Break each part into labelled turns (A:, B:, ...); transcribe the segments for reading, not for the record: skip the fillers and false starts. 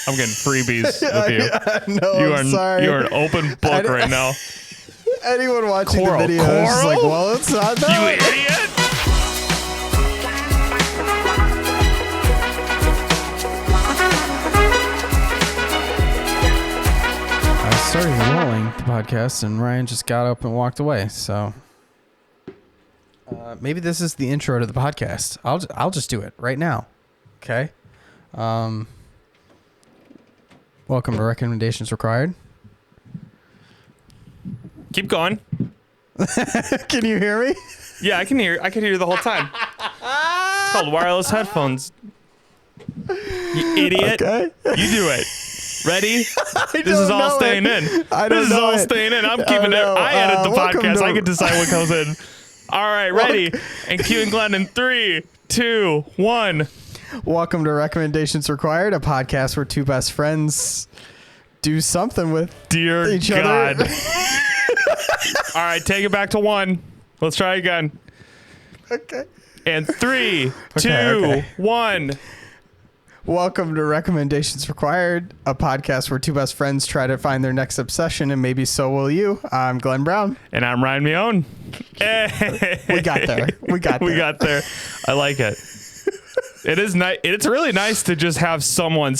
A: I'm getting freebies with you.
B: No, I'm sorry.
A: You are an open book right now.
B: Anyone watching
A: Coral.
B: the video is just like, well, it's not
A: You
B: that.
A: idiot!
B: I started rolling the podcast, and Ryan just got up and walked away. So maybe this is the intro to the podcast. I'll just do it right now. Okay. Welcome to Recommendations Required.
A: Keep going.
B: Can you hear me?
A: Yeah, I can hear. I can hear you the whole time. It's called wireless headphones. You idiot!
B: Okay.
A: You do it. Ready? This is all staying in.
B: This
A: is all staying in. I'm keeping it. I edit the podcast. I can decide what comes in. All right, ready? And Q and Glenn in 3, 2, 1.
B: Welcome to Recommendations Required, a podcast where two best friends do something with
A: Dear
B: each
A: God.
B: other.
A: All right, take it back to 1. Let's try again.
B: Okay.
A: And 3, 2,
B: okay.
A: 1.
B: Welcome to Recommendations Required, a podcast where two best friends try to find their next obsession, and maybe so will you. I'm Glenn Brown.
A: And I'm Ryan Mion. Hey.
B: We got there. We got there.
A: I like it. It is nice. It's really nice to just have someone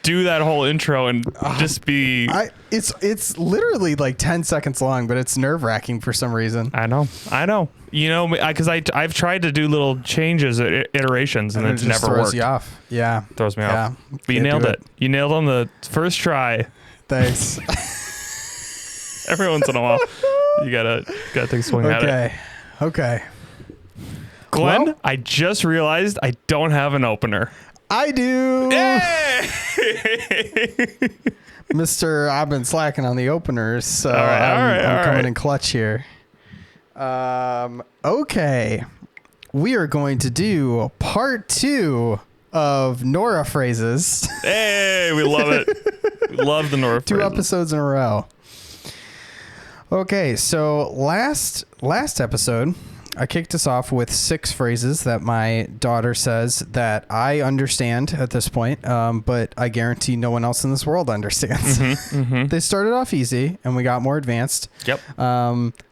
A: do that whole intro and just be.
B: It's literally like 10 seconds long, but it's nerve wracking for some reason.
A: I know. You know, because I've tried to do little changes, iterations, and it never
B: throws
A: worked.
B: you off. Yeah.
A: Throws me off. But you
B: Can't
A: nailed
B: do
A: it. You nailed on the first try.
B: Thanks.
A: Every once in a while, you gotta take a swing at it.
B: Okay.
A: Glenn,
B: Well,
A: I just realized I don't have an opener.
B: I do.
A: Hey!
B: Mr. I've been slacking on the openers, so
A: I'm
B: coming in clutch here. Okay. We are going to do part 2 of Nora phrases.
A: Hey, we love it. We love the Nora
B: 2
A: phrases.
B: episodes in a row. Okay, so last episode, I kicked us off with 6 phrases that my daughter says that I understand at this point, but I guarantee no one else in this world understands. They started off easy, and we got more advanced.
A: Yep.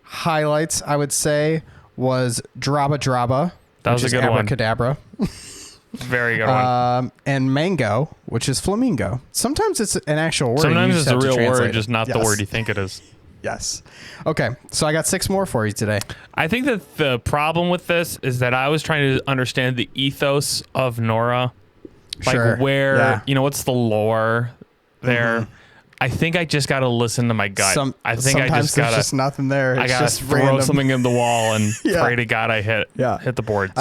B: Highlights, I would say, was draba draba.
A: That was
B: which
A: a
B: is
A: good one.
B: abracadabra.
A: Very good one.
B: And mango, which is flamingo. Sometimes it's an actual word.
A: Sometimes
B: you
A: it's
B: just
A: a
B: have to
A: real
B: translate
A: word,
B: it.
A: just not the
B: Yes.
A: word you think it is.
B: Yes. Okay, so I got 6 more for you today.
A: I think that the problem with this is that I was trying to understand the ethos of Nora. Like
B: Sure.
A: where,
B: Yeah.
A: what's the lore there? I think I just got to listen to my gut. I think I just got
B: there's just nothing there. It's
A: I got to
B: just
A: throw
B: random.
A: something in the wall and
B: Yeah.
A: pray to God I hit the board.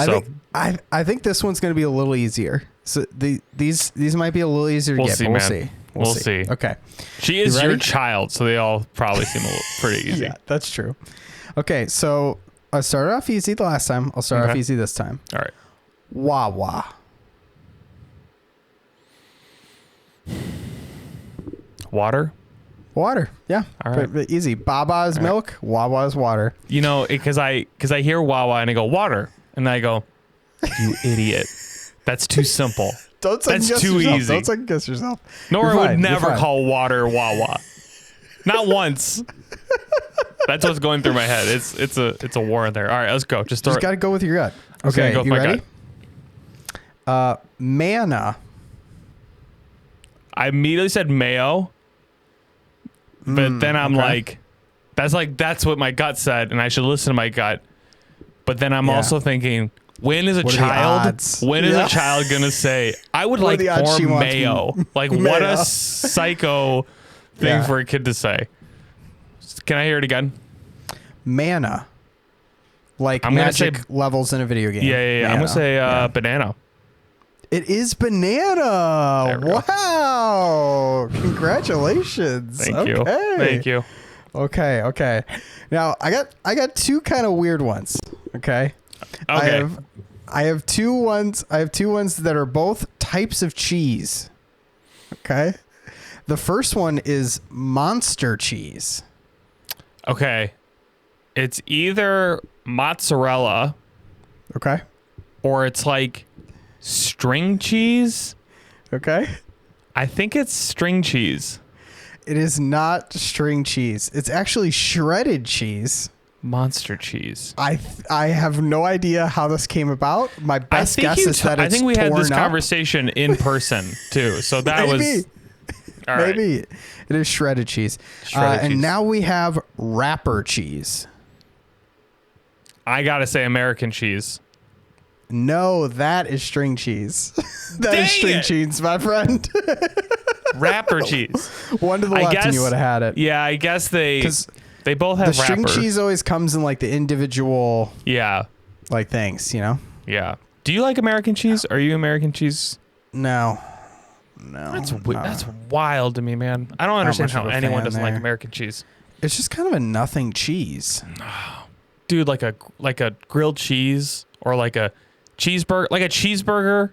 B: I think this one's going to be a little easier. So these might be a little easier to
A: We'll
B: get.
A: see,
B: but we'll
A: man.
B: see.
A: We'll see.
B: Okay.
A: She is
B: You
A: your
B: ready?
A: child, so they all probably seem pretty easy.
B: Yeah, that's true. Okay, so I started off easy the last time. I'll start off
A: Okay.
B: easy this time.
A: All right.
B: Wawa.
A: Water?
B: Water. Yeah.
A: All right.
B: But easy. Baba is milk. Wawa is water.
A: You know, because I hear Wawa and I go water, and I go, you idiot. That's too simple.
B: Don't second
A: That's
B: guess
A: too
B: yourself.
A: easy.
B: Don't second guess yourself.
A: Nora
B: You're
A: would
B: fine. You're
A: never
B: fine.
A: call water Wawa. Not once. That's what's going through my head. It's a war there. All right, let's go. Just throw
B: Just got to go with your gut. Okay,
A: go with
B: you
A: my
B: ready? Manna.
A: I immediately said mayo, but then I'm
B: okay.
A: that's what my gut said, and I should listen to my gut. But then I'm
B: Yeah.
A: also thinking, when is a
B: What are the
A: child?
B: odds?
A: When is
B: Yeah.
A: a child gonna say, "I would
B: What are
A: like
B: the odds she
A: more
B: wants
A: mayo"? Like, what
B: mayo.
A: a psycho thing
B: Yeah.
A: for a kid to say. Can I hear it again?
B: Mana. Like
A: I'm gonna say-
B: magic levels in a video game.
A: Yeah. I'm gonna say banana.
B: It is banana.
A: There we go.
B: Wow. Congratulations.
A: Thank you.
B: Okay.
A: Thank you.
B: Okay. Now I got 2 kind of weird ones. Okay.
A: Okay.
B: I have 2 ones. I have 2 ones that are both types of cheese. Okay. The first one is monster cheese.
A: Okay. It's either mozzarella
B: Okay.
A: or it's like string cheese.
B: Okay.
A: I think it's string cheese.
B: It is not string cheese. It's actually shredded cheese.
A: Monster cheese.
B: I have no idea how this came about. My best guess is that it's
A: I think we had this
B: torn up.
A: conversation in person too. So that was all right.
B: Maybe it is shredded cheese.
A: Shredded
B: and
A: cheese.
B: now we have wrapper cheese.
A: I gotta say American cheese.
B: No, that is string cheese. That
A: Dang
B: is string
A: it.
B: cheese, my friend.
A: Wrapper cheese.
B: One to the
A: I
B: left,
A: guess,
B: and you would have had it.
A: Yeah, I guess they
B: 'Cause
A: both have
B: the string
A: wrapper.
B: cheese always comes in like the individual
A: Yeah,
B: like things, you know?
A: yeah. Do you like American cheese? Are you American cheese?
B: No.
A: That's wild to me, man. I don't understand
B: much of
A: how
B: a
A: anyone
B: fan
A: doesn't like
B: there.
A: American cheese.
B: It's just kind of a nothing cheese.
A: Dude, like a grilled cheese or like a cheeseburger.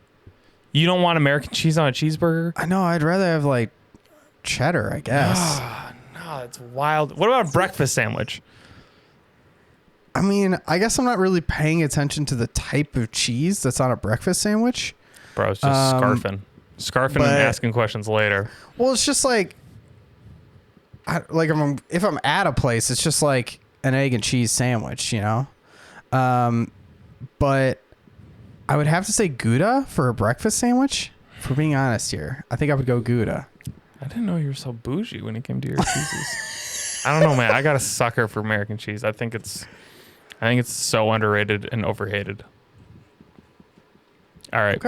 A: You don't want American cheese on a cheeseburger?
B: I know. I'd rather have like cheddar, I guess.
A: No, that's wild. What about a breakfast sandwich?
B: I mean, I guess I'm not really paying attention to the type of cheese that's on a breakfast sandwich.
A: Bro, it's just scarfing and
B: but-
A: asking questions later.
B: Well, it's just like, if I'm at a place, it's just like an egg and cheese sandwich, you know? But I would have to say Gouda for a breakfast sandwich. For being honest here, I think I would go Gouda.
A: I didn't know you were so bougie when it came to your cheeses. I don't know, man. I got a sucker for American cheese. I think it's so underrated and overhated. All right.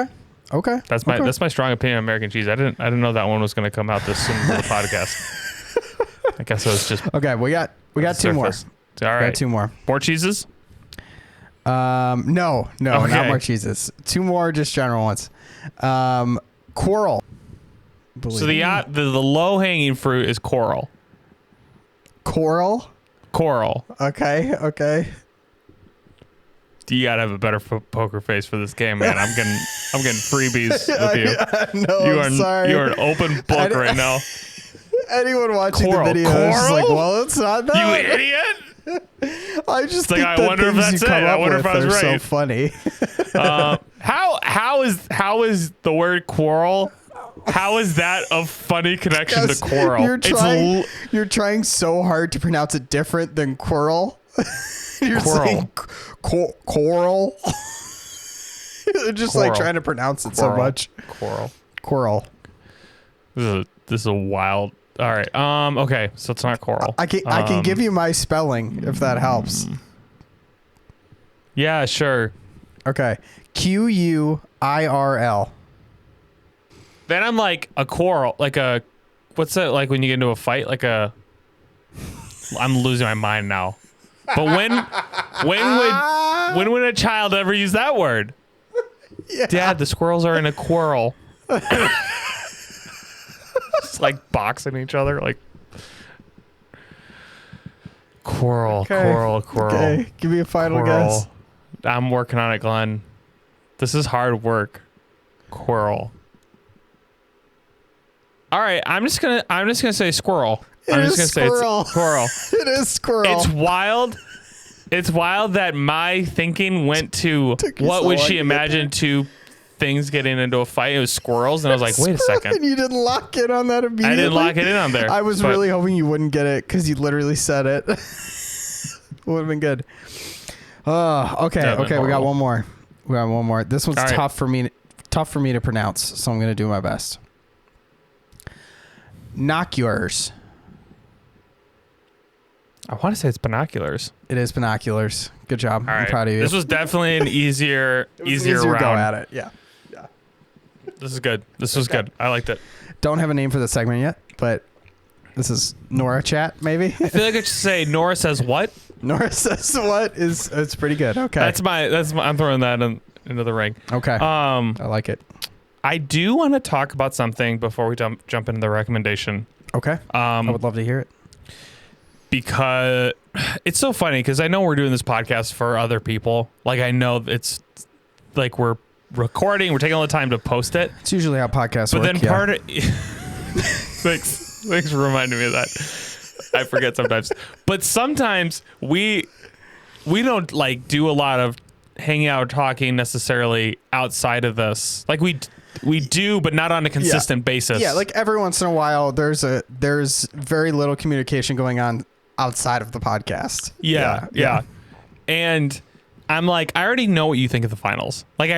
B: Okay.
A: That's my strong opinion on American cheese. I didn't know that one was going to come out this soon in the podcast. I guess it was just
B: Okay, we got two more.
A: surface. All right.
B: Got two more.
A: More cheeses?
B: No, not
A: Okay.
B: more cheeses. Two more, just general ones. Coral.
A: So the low hanging fruit is coral.
B: Coral.
A: Coral.
B: Okay.
A: You gotta have a better poker face for this game, man. I'm getting freebies with you.
B: No, I'm sorry.
A: You are an open book right now.
B: Anyone watching
A: Coral.
B: the video is just like,
A: Coral?
B: well, it's not that.
A: You idiot!
B: I just
A: like,
B: think
A: I
B: the
A: wonder if
B: things
A: that's
B: you
A: it.
B: come
A: I
B: up
A: wonder
B: with
A: if I was
B: are so
A: right.
B: funny.
A: How is the word quarrel? How is that a funny connection to coral?
B: You're trying so hard to pronounce it different than coral. You're
A: Coral.
B: saying coral. You're just like
A: Coral.
B: trying to pronounce it so much. Coral.
A: This is a wild. All right. Okay. So it's not coral.
B: I can give you my spelling if that helps.
A: Yeah. Sure.
B: Okay. Quirl.
A: Then I'm like a quarrel, like a, what's that like when you get into a fight? Like a, I'm losing my mind now. But when would a child ever use that word?
B: Yeah.
A: Dad, the squirrels are in a quarrel. Just like boxing each other, like quarrel.
B: Okay. Give me a final
A: Quarrel.
B: guess.
A: I'm working on it, Glenn. This is hard work. Quarrel. All right, I'm just gonna say squirrel. I'm just gonna say it's squirrel.
B: It is squirrel.
A: It's wild. It's wild that my thinking went to
B: Took you
A: what
B: so
A: would
B: long
A: she
B: to get
A: imagine two things getting into a fight? It was squirrels, and I was like, wait a second.
B: You didn't lock in on that immediately.
A: I didn't lock it in on there.
B: I was
A: but
B: really hoping you wouldn't get it because you literally said it. Would have been good. Okay.
A: That'd
B: Okay.
A: been
B: We got
A: horrible.
B: one more. This one's
A: All right.
B: tough for me to pronounce, so I'm gonna do my best. Noculars.
A: I want to say it's binoculars.
B: It is binoculars. Good job.
A: All
B: I'm
A: right.
B: proud of you.
A: This was definitely an easier
B: easier
A: round.
B: go at it. Yeah.
A: This is good. This was good. I liked it.
B: Don't have a name for the segment yet, but this is Nora chat maybe.
A: I feel like I should say Nora says what?
B: Nora says what is it's pretty good. Okay.
A: That's my I'm throwing that into the ring.
B: Okay. I like it.
A: I do want to talk about something before we jump into the recommendation.
B: Okay. I would love to hear it.
A: Because it's so funny because I know we're doing this podcast for other people. Like I know it's like we're recording, we're taking all the time to post it.
B: It's usually how podcasts
A: But
B: work.
A: then part of thanks for reminding me of that. I forget sometimes. But sometimes we don't like do a lot of hanging out or talking necessarily outside of this. Like we we do, but not on a consistent basis.
B: Yeah, like every once in a while, there's very little communication going on outside of the podcast.
A: Yeah. And I'm like, I already know what you think of the finals. Like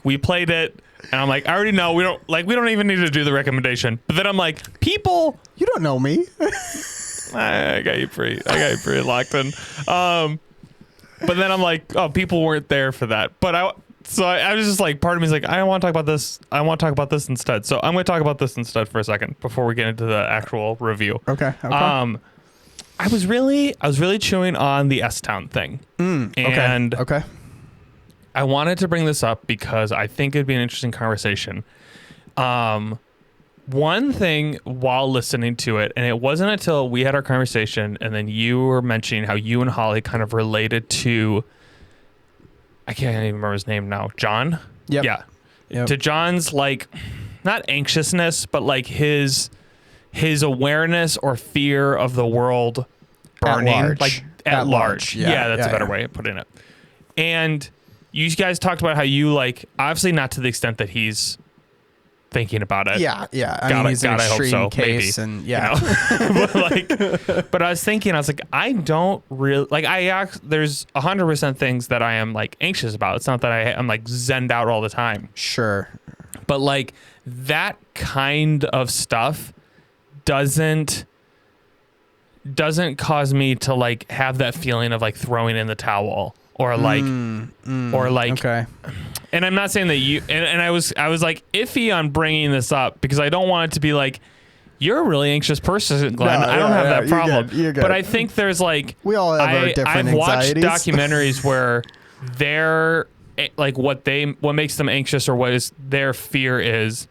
A: we played it, and I'm like, I already know. We don't even need to do the recommendation. But then I'm like, people,
B: you don't know me.
A: I got you pretty locked in. But then I'm like, oh, people weren't there for that. But I was just like, part of me is like, I want to talk about this. I want to talk about this instead. So I'm going to talk about this instead for a second before we get into the actual review.
B: Okay.
A: I was really chewing on the S-Town thing. And
B: okay.
A: I wanted to bring this up because I think it'd be an interesting conversation. One thing while listening to it, and it wasn't until we had our conversation and then you were mentioning how you and Holly kind of related to, I can't even remember his name now, John?
B: Yep.
A: Yeah.
B: Yep.
A: To John's, like, not anxiousness, but like his awareness or fear of the world burning. At large. Yeah, that's a better way of putting it. And you guys talked about how you, like, obviously not to the extent that he's thinking about it.
B: Yeah. I mean, he's an extreme case, maybe, and yeah.
A: You know? but I was thinking, I was like, I don't really like. There's 100% things that I am like anxious about. It's not that I'm like zenned out all the time.
B: Sure.
A: But like that kind of stuff doesn't cause me to like have that feeling of like throwing in the towel or like
B: okay.
A: And I'm not saying that you and I was like iffy on bringing this up because I don't want it to be like you're a really anxious person, Glenn. I don't have that problem.
B: You're good.
A: But I think there's like
B: we all have our different
A: I've watched
B: anxieties.
A: documentaries where they're like what makes them anxious or what is their fear is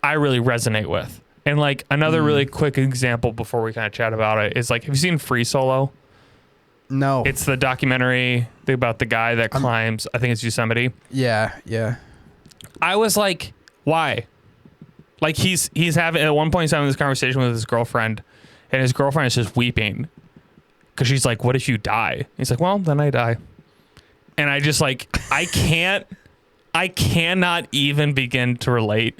A: I really resonate with. And like another really quick example before we kind of chat about it is like, have you seen Free Solo?
B: No.
A: It's the documentary about the guy that climbs, I think it's Yosemite.
B: Yeah.
A: I was like, why? Like he's having, at one point he's having this conversation with his girlfriend and his girlfriend is just weeping because she's like, what if you die? He's like, well, then I die. And I just like, I cannot even begin to relate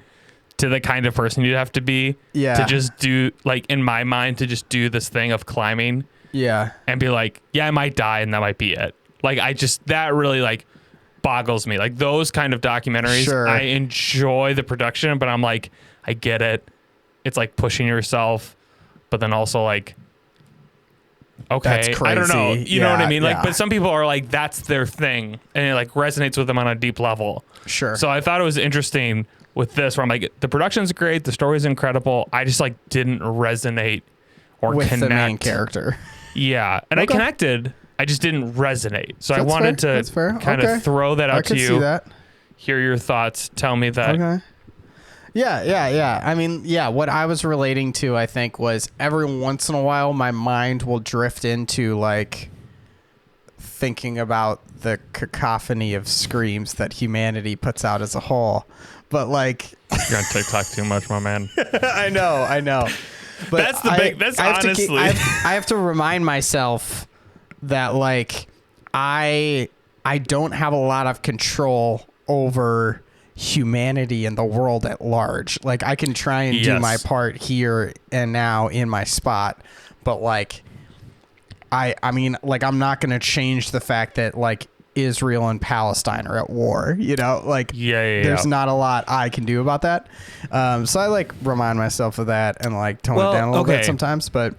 A: to the kind of person you'd have to be to just do, like, in my mind, to just do this thing of climbing.
B: Yeah.
A: And be like, yeah, I might die and that might be it. Like, that really like boggles me. Like those kind of documentaries,
B: sure.
A: I enjoy the production, but I'm like, I get it. It's like pushing yourself, but then also like, okay,
B: that's crazy.
A: I don't know. You know what I mean? Like, but some people are like, that's their thing. And it like resonates with them on a deep level.
B: Sure.
A: So I thought it was interesting with this where I'm like, the production's great. The story's incredible. I just like didn't resonate or
B: with
A: connect.
B: The main character.
A: Yeah. And
B: okay.
A: I connected. I just didn't resonate. So
B: that's
A: I wanted to kind of throw that out to you.
B: I could see that.
A: Hear your thoughts. Tell me that.
B: Okay. Yeah. I mean, what I was relating to, I think, was every once in a while, my mind will drift into like thinking about the cacophony of screams that humanity puts out as a whole. But like,
A: you're on TikTok too much, my man.
B: I know. But
A: that's the big. That's honestly.
B: I have to remind myself that like I don't have a lot of control over humanity and the world at large. Like I can try and do my part here and now in my spot, but like I mean, like I'm not going to change the fact that like Israel and Palestine are at war, you know, like there's not a lot I can do about that. So I like remind myself of that and like tone it down a little bit sometimes, but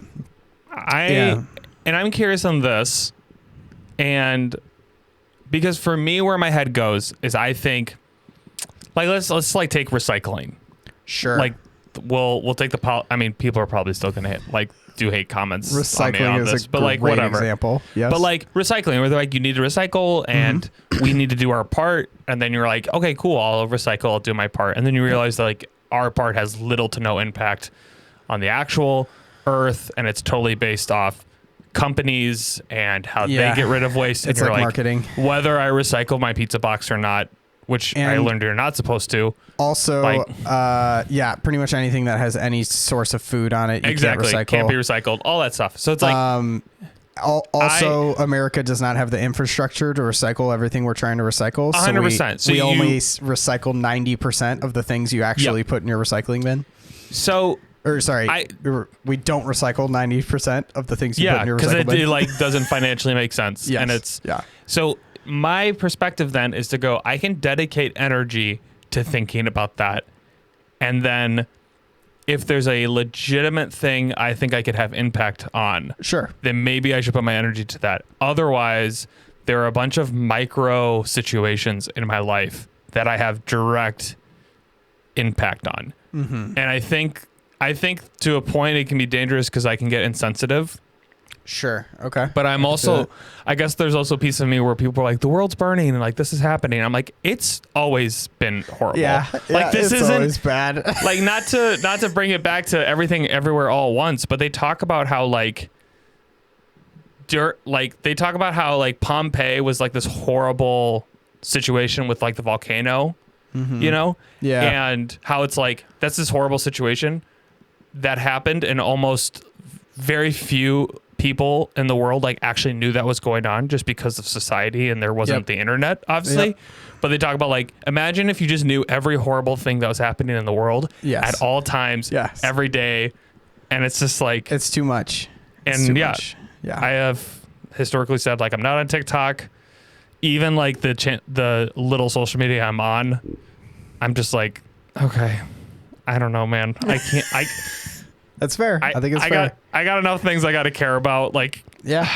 A: and I'm curious on this, and because for me, where my head goes is I think like, let's like take recycling.
B: Sure.
A: Like we'll take I mean, people are probably still going to do hate comments
B: recycling
A: on
B: is
A: this,
B: a
A: but like
B: great
A: whatever
B: example. Yes.
A: But like recycling where they're like, you need to recycle and we need to do our part. And then you're like, okay, cool. I'll recycle. I'll do my part. And then you realize that like our part has little to no impact on the actual earth. And it's totally based off companies and how they get rid of waste.
B: It's
A: and you're
B: like marketing.
A: Whether I recycle my pizza box or not, which I learned you're not supposed to.
B: Also, pretty much anything that has any source of food on it, you
A: exactly
B: can't recycle.
A: Can't be recycled. All that stuff. So it's like,
B: Also, America does not have the infrastructure to recycle everything we're trying to recycle.
A: 100%.
B: So we only recycle 90% of the things you actually put in your recycling bin.
A: So,
B: or sorry, we don't recycle 90% of the things you put in your recycling bin.
A: because it like doesn't financially make sense.
B: Yes.
A: And it's
B: yeah.
A: So my perspective then is to go, I can dedicate energy to thinking about that. And then if there's a legitimate thing I think I could have impact on,
B: sure,
A: then maybe I should put my energy to that. Otherwise, there are a bunch of micro situations in my life that I have direct impact on.
B: Mm-hmm.
A: And I think to a point it can be dangerous because I can get insensitive.
B: Sure. Okay.
A: But I'm also, I guess there's also a piece of me where people are like, the world's burning and like, this is happening. I'm like, it's always been horrible.
B: Yeah.
A: Like this isn't
B: always bad.
A: like not to bring it back to everything everywhere all at once, but they talk about how like they talk about how like Pompeii was like this horrible situation with like the volcano, you know?
B: Yeah.
A: And how it's like, that's this horrible situation that happened and almost very few people in the world like actually knew that was going on just because of society and there wasn't the internet, obviously. But they talk about like, imagine if you just knew every horrible thing that was happening in the world at all times, every day. And it's just like,
B: it's too much.
A: And I have historically said like, I'm not on TikTok. Even like the little social media I'm on, I'm just like, okay, I don't know, man. I can't,
B: That's fair. I think it's fair.
A: I got enough things I got to care about. Like,
B: yeah.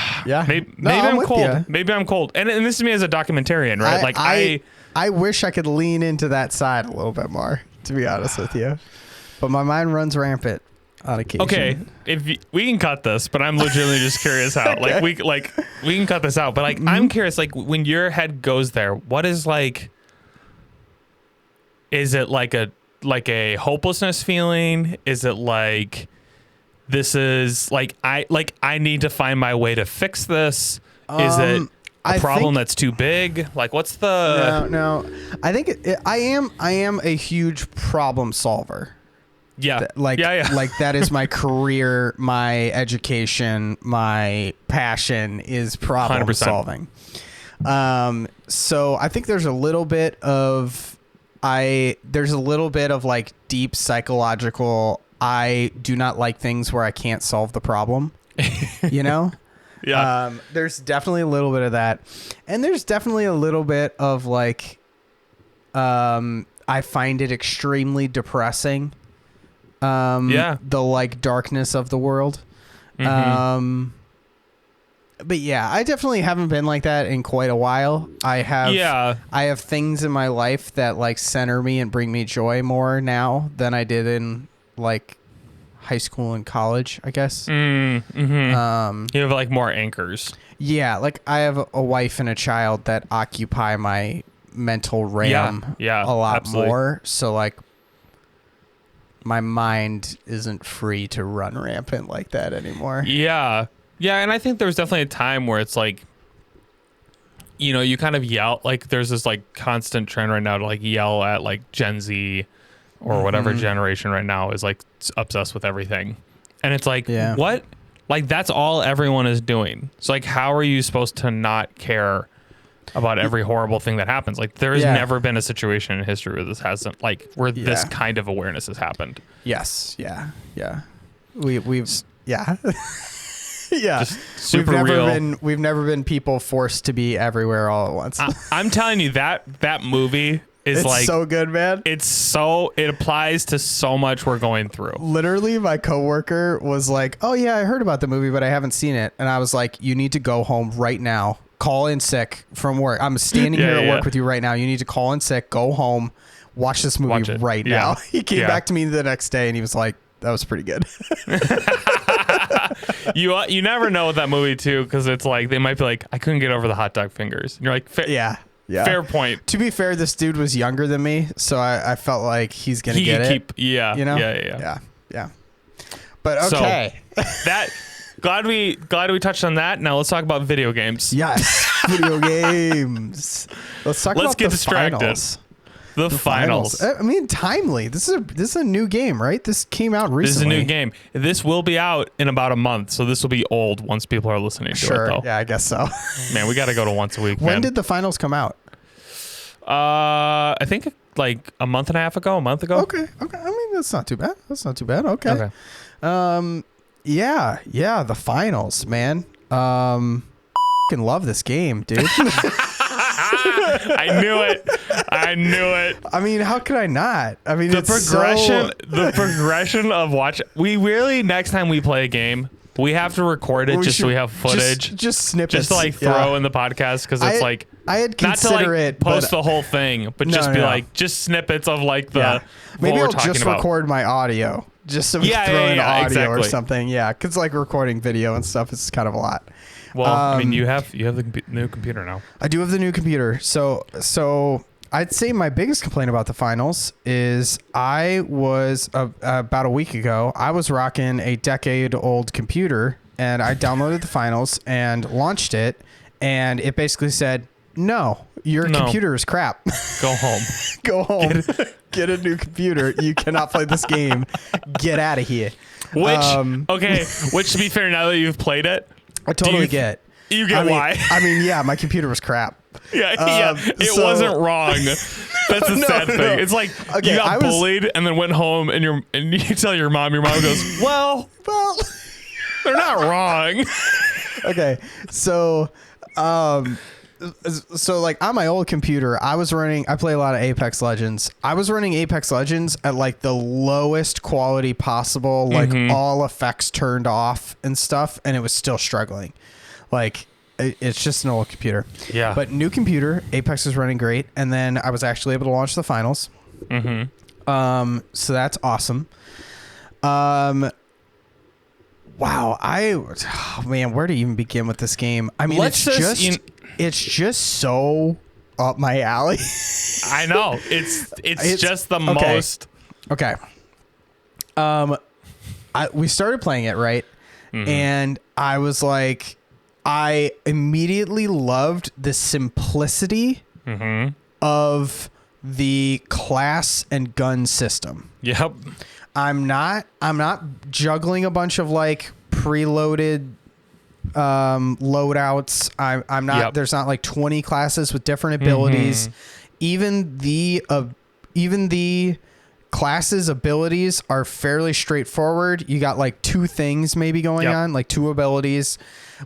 A: Maybe I'm cold. You. Maybe I'm cold. And this is me as a documentarian, right?
B: I wish I could lean into that side a little bit more, to be honest with you. But my mind runs rampant on occasion.
A: Okay, we can cut this, but I'm legitimately just curious how. Okay. We can cut this out, but like I'm curious, like when your head goes there, what is like? Is it like a hopelessness feeling? Is it like this is like I need to find my way to fix this? Is it a problem that's too big? Like what's the
B: No. I think I am a huge problem solver.
A: Yeah.
B: Like that is my career, my education, my passion is problem
A: 100%.
B: solving. So I think there's a little bit of like deep psychological, I do not like things where I can't solve the problem, you know?
A: Yeah.
B: There's definitely a little bit of that. And there's definitely a little bit of like, I find it extremely depressing. The like darkness of the world.
A: Mm-hmm.
B: But yeah, I definitely haven't been like that in quite a while. I have things in my life that like center me and bring me joy more now than I did in like high school and college, I guess.
A: Mm-hmm. You have like more anchors.
B: Yeah, like I have a wife and a child that occupy my mental RAM a lot more. So like my mind isn't free to run rampant like that anymore.
A: Yeah. Yeah, and I think there was definitely a time where it's like, you know, you kind of yell, like there's this like constant trend right now to like yell at like Gen Z or whatever generation right now is like obsessed with everything. And it's like, what? Like that's all everyone is doing. So like, how are you supposed to not care about every horrible thing that happens? Like there has never been a situation in history where this hasn't like where this kind of awareness has happened.
B: Yes. Yeah. Yeah. We've yeah.
A: Just super real.
B: We've never been people forced to be everywhere all at once.
A: I'm telling you that movie is
B: it's
A: like
B: so good, man.
A: It applies to so much we're going through.
B: Literally, my coworker was like, "Oh yeah, I heard about the movie, but I haven't seen it." And I was like, "You need to go home right now. Call in sick from work. I'm standing here at work with you right now. You need to call in sick. Go home. Watch this movie right now." He came back to me the next day and he was like, "That was pretty good."
A: You never know with that movie too, because it's like they might be like, I couldn't get over the hot dog fingers. And you're like, fair point.
B: To be fair, this dude was younger than me, so I felt like he's gonna get it.
A: Yeah,
B: you know, yeah. But okay,
A: so glad we touched on that. Now let's talk about video games.
B: Yes, video games. Let's get distracted. Finals.
A: The finals.
B: I mean, timely. This is a new game, right? This came out recently.
A: This is a new game. This will be out in about a month, so this will be old once people are listening to it, though.
B: Yeah, I guess so.
A: Man, we got to go to once a week,
B: When did the finals come out?
A: I think like a month and a half ago,
B: Okay. I mean, that's not too bad. Okay. Yeah, the finals, man. Fucking love this game, dude.
A: I knew it.
B: I mean, how could I not? I mean,
A: the progression of watch. We really, next time we play a game, we have to record it so we have footage.
B: Just snippets.
A: Just to like throw in the podcast because it's like
B: I had
A: not to like
B: it,
A: post the whole thing, but just be like just snippets of like the
B: maybe
A: what
B: I'll
A: we're talking
B: just
A: about.
B: Record my audio just so we can throw in audio
A: exactly.
B: or something. Yeah, because like recording video and stuff is kind of a lot.
A: Well, I mean, you have the new computer now.
B: I do have the new computer. So I'd say my biggest complaint about the finals is I was about a week ago, I was rocking a decade-old computer and I downloaded the finals and launched it, and it basically said, no, your computer is crap.
A: Go home.
B: Go home. Get a new computer. You cannot play this game. Get out of here.
A: Which to be fair, now that you've played it,
B: I totally get.
A: You get why.
B: I mean, yeah, my computer was crap.
A: It wasn't wrong. That's the sad thing. It's like you got bullied and then went home and you tell your mom goes, well, they're not wrong.
B: Okay. So like on my old computer, I play a lot of Apex Legends. I was running Apex Legends at like the lowest quality possible, like all effects turned off and stuff, and it was still struggling. Like it's just an old computer.
A: Yeah.
B: But new computer, Apex is running great, and then I was actually able to launch the finals. So that's awesome. Wow, man, where to even begin with this game? I mean, it's just so up my alley.
A: I know. It's just the most.
B: Okay. We started playing it, right? And I was like, I immediately loved the simplicity of the class and gun system.
A: Yep.
B: I'm not juggling a bunch of like preloaded loadouts. I'm not. Yep. There's not like 20 classes with different abilities. Even the classes abilities are fairly straightforward. You got like two things maybe going on, like two abilities,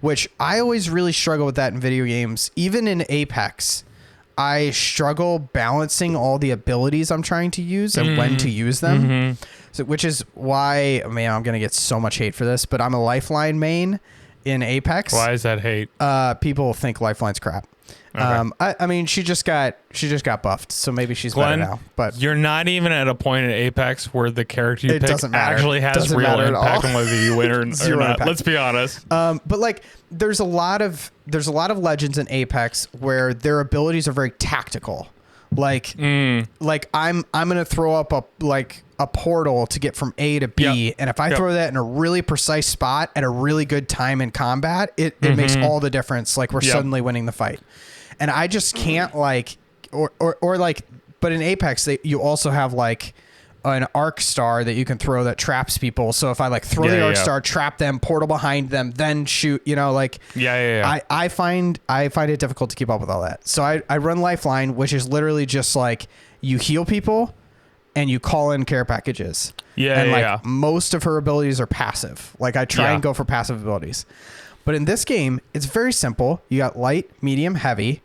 B: which I always really struggle with that in video games. Even in Apex, I struggle balancing all the abilities I'm trying to use and when to use them. So, which is why, man, I'm going to get so much hate for this, but I'm a Lifeline main in Apex.
A: Why is that hate?
B: People think Lifeline's crap. Okay. I mean, she just got buffed, so maybe she's better now. But
A: you're not even at a point in Apex where the character you pick actually has real impact on whether you win or not. Impact. Let's be honest.
B: But like, there's a lot of legends in Apex where their abilities are very tactical. Like I'm gonna throw up a portal to get from A to B, and if I throw that in a really precise spot at a really good time in combat, it makes all the difference. Like we're suddenly winning the fight, and I just can't like or like. But in Apex, you also have like an arc star that you can throw that traps people. So if I like throw the arc star, trap them, portal behind them, then shoot, I find it difficult to keep up with all that. So I run Lifeline, which is literally just like you heal people and you call in care packages. Most of her abilities are passive. Like I try and go for passive abilities. But in this game, it's very simple. You got light, medium, heavy.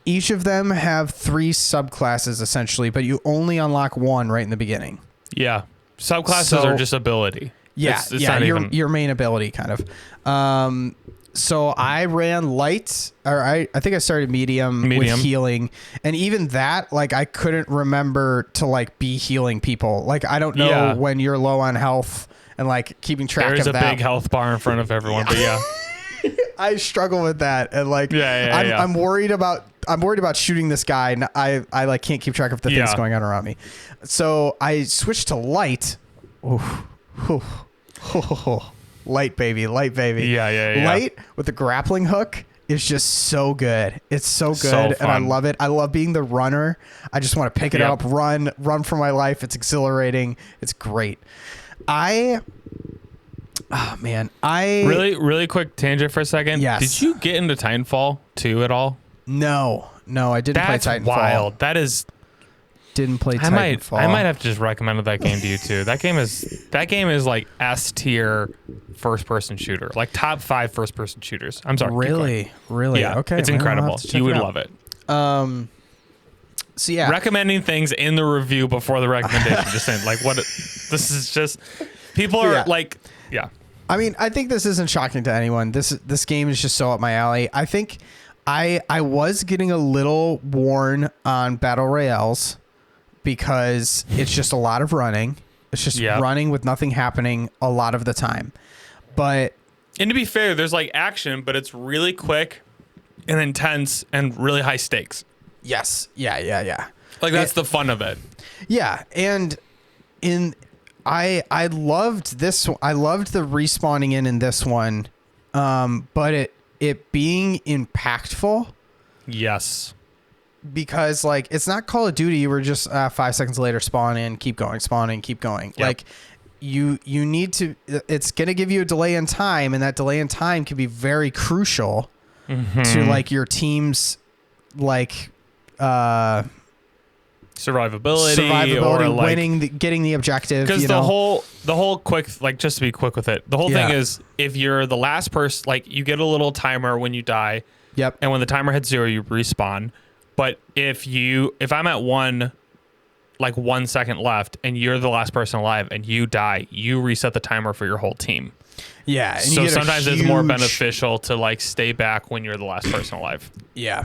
B: Each of them have 3 subclasses essentially, but you only unlock one right in the beginning. Yeah.
A: Subclasses are just ability.
B: Yeah. It's your main ability kind of. So I ran light, or I think I started medium with healing. And even that, like I couldn't remember to like be healing people. Like I don't know when you're low on health and like keeping track of that.
A: There's a big health bar in front of everyone, but
B: I struggle with that. And like, I'm worried about shooting this guy, and I like can't keep track of the things going on around me. So I switched to light. Light baby.
A: Yeah.
B: Light with the grappling hook is just so good. It's so good,
A: So
B: and I
A: fun.
B: love it. I love being the runner. I just want to pick it
A: Yep.
B: up, run for my life. It's exhilarating. It's great.
A: Really quick tangent for a second.
B: Yes.
A: Did you get into Titanfall 2 at all?
B: No, I didn't
A: That's
B: play Titanfall.
A: wild. That is.
B: Didn't play
A: I
B: Titanfall.
A: might have to just recommend that game to you too. That game is like S tier first person shooter, like top 5 first person shooters. I'm sorry. keep going.
B: Really.
A: Yeah.
B: Okay.
A: It's
B: well, I'll
A: incredible.
B: have to check
A: You would
B: it out.
A: love it.
B: So yeah,
A: Recommending things in the review before the recommendation. Just saying, like, what? This is just people are
B: Yeah.
A: like, yeah.
B: I mean, I think this isn't shocking to anyone. This game is just so up my alley. I think I was getting a little worn on battle royales because it's just a lot of running. It's just
A: Yep.
B: running with nothing happening a lot of the time. But
A: And to be fair, there's like action, but it's really quick and intense and really high stakes.
B: yes, yeah.
A: Like that's the fun of it.
B: Yeah, and I loved this one. I loved the respawning in this one, but it being impactful
A: Yes.
B: because like it's not Call of Duty. You were just 5 seconds later spawn in, keep going, spawn in, keep going.
A: Yep.
B: Like you need to. It's gonna give you a delay in time, and that delay in time can be very crucial to like your team's like
A: survivability or like
B: winning, getting the objective.
A: because
B: You
A: the
B: know?
A: whole quick, like, just to be quick with it, the whole
B: Yeah.
A: thing is if you're the last person, like, you get a little timer when you die,
B: Yep.
A: and when the timer hits 0 you respawn. But if I'm at 1 second left and you're the last person alive and you die, you reset the timer for your whole team.
B: Yeah. And you
A: So
B: get a
A: sometimes it's more
B: huge-
A: beneficial to like stay back when you're the last person alive.
B: Yeah.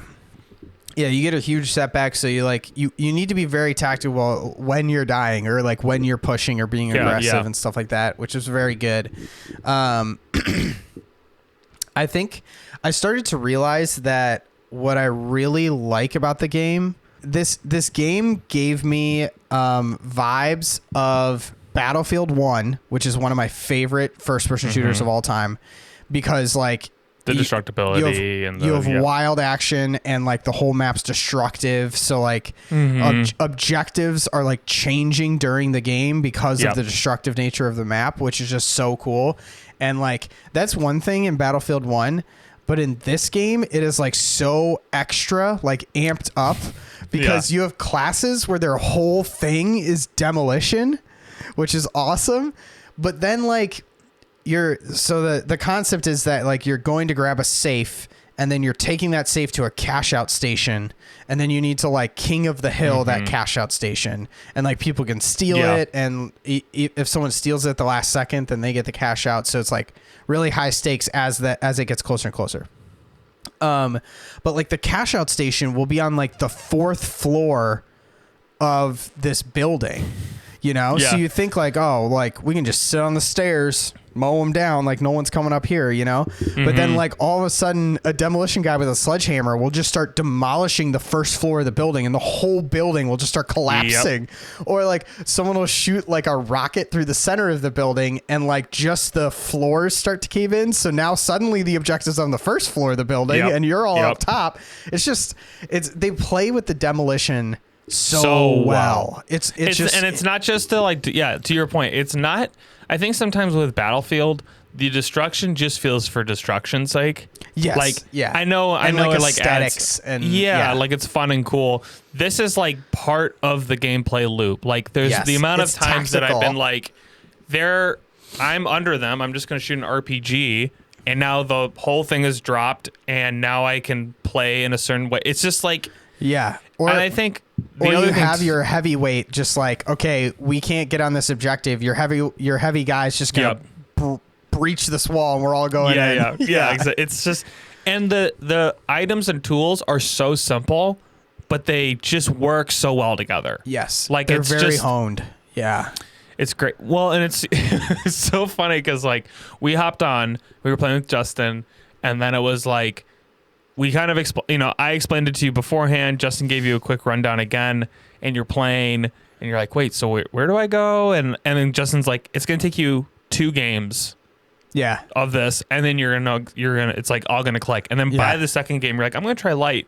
B: Yeah, you get a huge setback, so you need to be very tactical when you're dying or like when you're pushing or being aggressive and stuff like that, which is very good. I think I started to realize that what I really like about the game, this game gave me vibes of Battlefield 1, which is one of my favorite first-person shooters of all time, because like
A: The destructibility
B: you have wild action and like the whole map's destructive. So like objectives are like changing during the game because of the destructive nature of the map, which is just so cool. And like that's one thing in Battlefield 1, but in this game it is like so extra, like amped up because you have classes where their whole thing is demolition, which is awesome. But then like the concept is that like you're going to grab a safe and then you're taking that safe to a cash out station, and then you need to like king of the hill that cash out station, and like people can steal it, and if someone steals it at the last second, then they get the cash out. So it's like really high stakes as it gets closer and closer. But like the cash out station will be on like the 4th floor of this building, you know?
A: Yeah.
B: So you think like, oh, like we can just sit on the stairs, mow them down, like no one's coming up here, you know? But then like all of a sudden a demolition guy with a sledgehammer will just start demolishing the 1st floor of the building, and the whole building will just start collapsing. Or like someone will shoot like a rocket through the center of the building, and like just the floors start to cave in. So now suddenly the objective's on the 1st floor of the building and you're all up top. They play with the demolition so well. It's just,
A: and it's not just to like, to your point, it's not, I think sometimes with Battlefield, the destruction just feels for destruction's sake.
B: Yes.
A: Like,
B: yeah.
A: I know
B: And
A: it like
B: aesthetics
A: adds,
B: and
A: like it's fun and cool. This is like part of the gameplay loop. Like there's the amount of times that I've been like, I'm under them, I'm just going to shoot an RPG, and now the whole thing is dropped, and now I can play in a certain way. It's just like,
B: yeah.
A: and I think
B: or you have your heavyweight just like, okay, we can't get on this objective. Your heavy guy's just gonna breach this wall, and we're all going in.
A: Yeah. It's just, and the items and tools are so simple, but they just work so well together.
B: Yes,
A: like
B: they're
A: it's
B: very
A: just
B: honed. Yeah, it's
A: great. Well, and it's it's so funny because like we hopped on, we were playing with Justin, and then it was like, we kind of I explained it to you beforehand. Justin gave you a quick rundown again, and you're playing, and you're like, wait, so where do I go? And then Justin's like, it's going to take you 2 games
B: Yeah.
A: of this, and then it's like all gonna click, and then by the second game you're like, I'm gonna try light,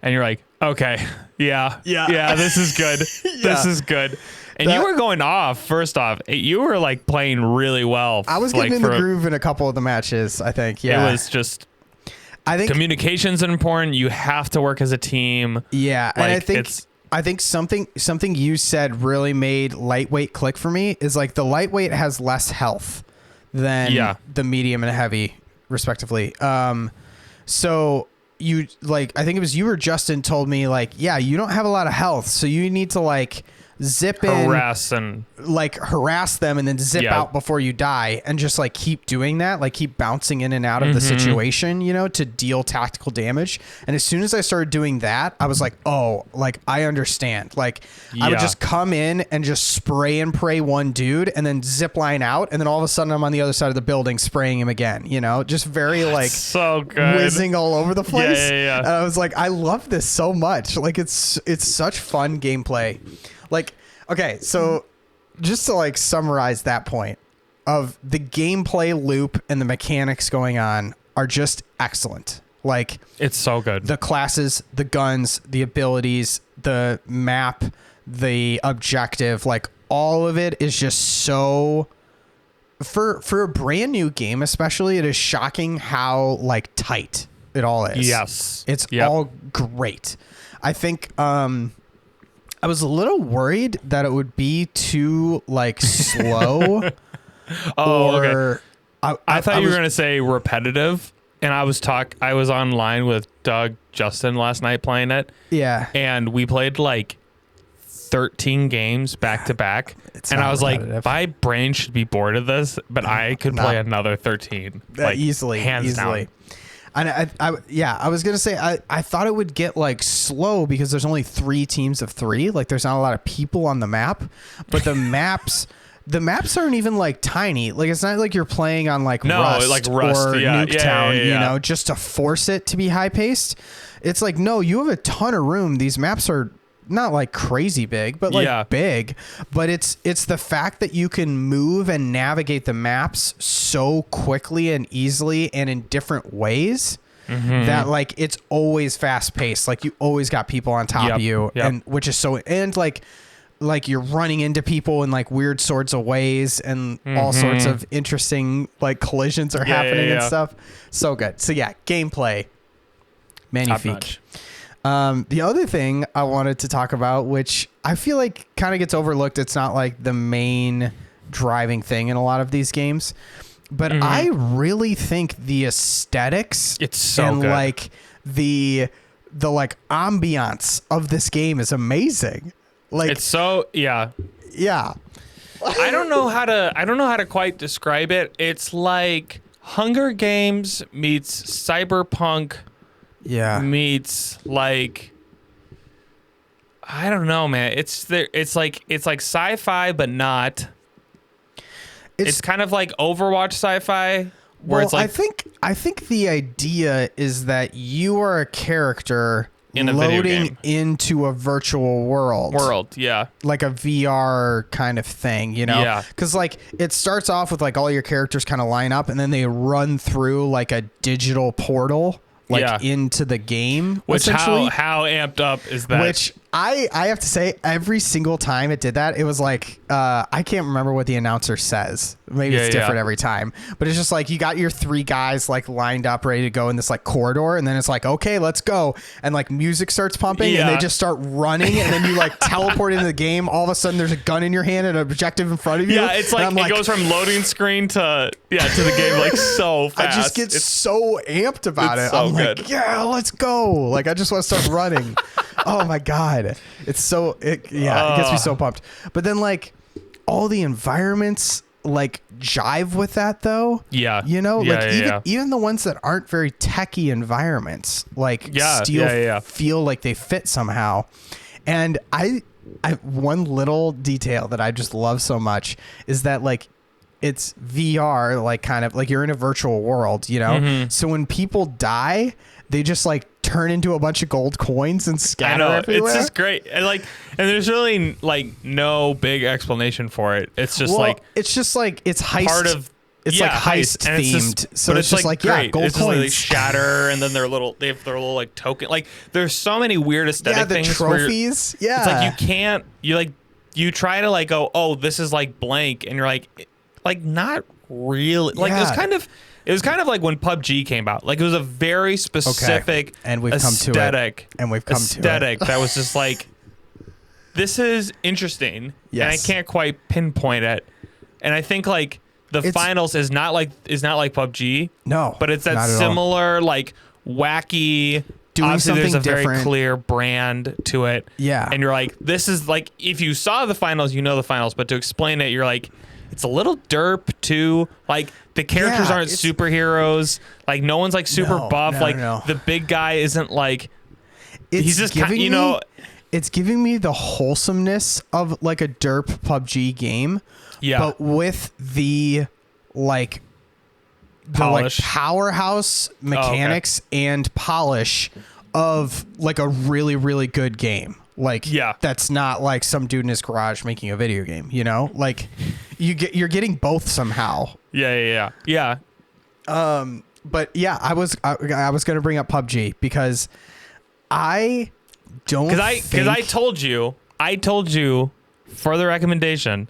A: and you're like, okay, yeah, this is good. This is good. And you were going off. First off, you were like playing really well.
B: I was getting in the groove in a couple of the matches, I think. Yeah.
A: It was just,
B: I think
A: communication's important. You have to work as a team.
B: Yeah. Like, and I think something you said really made lightweight click for me is like the lightweight has less health than the medium and heavy respectively. So you like, I think it was you or Justin told me like, yeah, you don't have a lot of health. So you need to like zip in,
A: harass them
B: and then zip out before you die, and just like keep doing that, like keep bouncing in and out of the situation, you know, to deal tactical damage. And as soon as I started doing that, I was like, oh, like I understand. Like I would just come in and just spray and pray one dude and then zip line out, and then all of a sudden I'm on the other side of the building spraying him again, you know, just very like
A: so good,
B: whizzing all over the place.
A: Yeah.
B: And I was like, I love this so much. Like it's such fun gameplay. Like, okay, so just to like summarize that point of the gameplay loop and the mechanics going on are just excellent. Like,
A: it's so good.
B: The classes, the guns, the abilities, the map, the objective, like all of it is just so for a brand new game, especially, it is shocking how like tight it all is.
A: Yes.
B: It's all great. I think, I was a little worried that it would be too like slow.
A: Okay. I thought you were gonna say repetitive, and I was online with Doug Justin last night playing it.
B: Yeah.
A: And we played like 13 games back to back, and I was repetitive. Like, my brain should be bored of this, but I could play another 13 like
B: easily,
A: hands down.
B: And I was gonna say I thought it would get like slow because there's only 3 teams of 3. Like there's not a lot of people on the map, but the maps aren't even like tiny. Like it's not like you're playing on like Rust or Nuketown, you know, just to force it to be high paced. It's like, no, you have a ton of room. These maps are not like crazy big, but like big. But it's the fact that you can move and navigate the maps so quickly and easily and in different ways that like it's always fast paced. Like you always got people on top of you, and which is so, and like you're running into people in like weird sorts of ways, and all sorts of interesting like collisions are happening and stuff. So good. So yeah, gameplay magnifique. The other thing I wanted to talk about, which I feel like kind of gets overlooked, it's not like the main driving thing in a lot of these games, but I really think the aesthetics,
A: it's so
B: and
A: good.
B: Like the like ambiance of this game is amazing. Like
A: it's so yeah. I don't know how to quite describe it. It's like Hunger Games meets Cyberpunk. Meets like, I don't know, man. It's like sci-fi, but not. It's kind of like Overwatch sci-fi. Where it's like,
B: I think the idea is that you are a character
A: in a
B: loading into a virtual world, like a VR kind of thing, you know?
A: Yeah.
B: Because like it starts off with like all your characters kind of line up, and then they run through like a digital portal. Like into the game,
A: which how amped up is that?
B: Which I have to say, every single time it did that, it was like I can't remember what the announcer says. Maybe it's different every time, but it's just like you got your 3 guys like lined up, ready to go in this like corridor, and then it's like, okay, let's go, and like music starts pumping, and they just start running, and then you like teleport into the game. All of a sudden, there's a gun in your hand and an objective in front of you.
A: Yeah, it's like it goes from loading screen to the game like so fast.
B: I just get so amped about it.
A: So
B: I'm
A: good.
B: like, yeah, let's go. Like I just want to start running. Oh my god, it's so it gets me so pumped. But then like all the environments like jive with that though.
A: Yeah.
B: You know, even the ones that aren't very techy environments like still feel like they fit somehow. And I one little detail that I just love so much is that like it's VR, like kind of like you're in a virtual world, you know? So when people die, they just like turn into a bunch of gold coins and scatter everywhere.
A: It's just great. And there's really like no big explanation for it. It's just it's hype.
B: It's like heist themed. So it's just like gold
A: it's
B: coins.
A: Like they shatter, and then they have their little like token. Like there's so many weird aesthetic things.
B: The trophies. Yeah.
A: It's like you try to like go, oh, this is like blank, and you're like not really. Like it was kind of like when PUBG came out. Like it was a very specific
B: and we've
A: aesthetic.
B: Come to it. And we've come to it.
A: That was just like, this is interesting.
B: Yes.
A: And I can't quite pinpoint it. And I think like the finals is not like PUBG.
B: No.
A: But it's that similar like wacky.
B: Doing
A: obviously
B: something
A: there's a
B: different.
A: very clear brand to it.
B: Yeah.
A: And you're like, this is like, if you saw the finals, you know the finals. But to explain it, you're like, it's a little derp too. Like the characters aren't superheroes. Like no one's like super buff. The big guy isn't like. He's just
B: it's giving me the wholesomeness of like a derp PUBG game.
A: Yeah.
B: But with the like powerhouse mechanics and polish of like a really, really good game. Like that's not like some dude in his garage making a video game, you know? Like you're getting both somehow.
A: Yeah.
B: But yeah, I was going to bring up PUBG because I don't
A: because I told you for the recommendation,